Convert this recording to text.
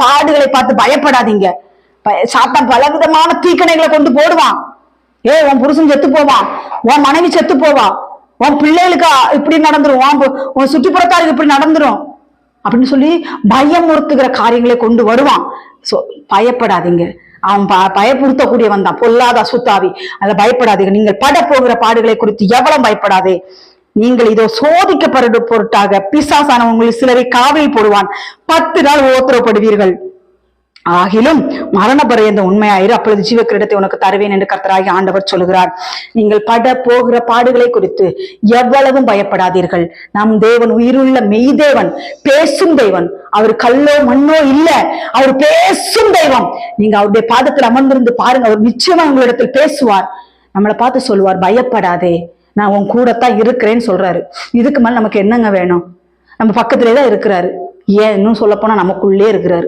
பாடுகளை பார்த்து பயப்படாதீங்க. சாத்தான் பலவிதமான தீக்கணைகளை கொண்டு போடுவான். உன் புருஷன் செத்து போவான், உன் மனைவி செத்து போவா, உன் பிள்ளைகளுக்கு இப்படி நடந்துரும், உன் சுற்றுப்புறத்தாருக்கு இப்படி நடந்துரும் அப்படின்னு சொல்லி பயமுறுத்துகிற காரியங்களை கொண்டு வருவான். பயப்படாதீங்க. அவன் பயப்படுத்தக்கூடியவன் தான், பொல்லாத அசுத்தாவி. அதை பயப்படாதீங்க. நீங்கள் பட போகிற பாடுகளை குறித்து எவ்வளவு பயப்படாதே. நீங்கள் இதோ சோதிக்கப்பட பொருட்டாக பிசாசான உங்களில் சிலரை காவலில் போடுவான், 10 நாள் உபத்திரவப்படுவீர்கள். ஆகிலும் மரண பரியந்த உண்மையாயிரு, அப்பொழுது ஜீவ கிரீடத்தை உனக்கு தருவேன் என்று கர்த்தராகி ஆண்டவர் சொல்கிறார். நீங்கள் பட போகிற பாடுகளை குறித்து எவ்வளவும் பயப்படாதீர்கள். நம் தேவன் உயிருள்ள மெய்தேவன், பேசும் தெய்வன். அவர் கல்லோ மண்ணோ இல்ல, அவர் பேசும் தெய்வம். நீங்க அவருடைய பாதத்தில் அமர்ந்திருந்து பாருங்க, அவர் நிச்சயமா உங்களிடத்தில் பேசுவார். நம்மளை பார்த்து சொல்லுவார், பயப்படாதே, நான் உன் கூடத்தான் இருக்கிறேன்னு சொல்றாரு. இதுக்கு மேல நமக்கு என்னங்க வேணும்? நம்ம பக்கத்திலேதான் இருக்கிறாரு. ஏன் இன்னும் சொல்ல போனா நமக்குள்ளே இருக்கிறாரு.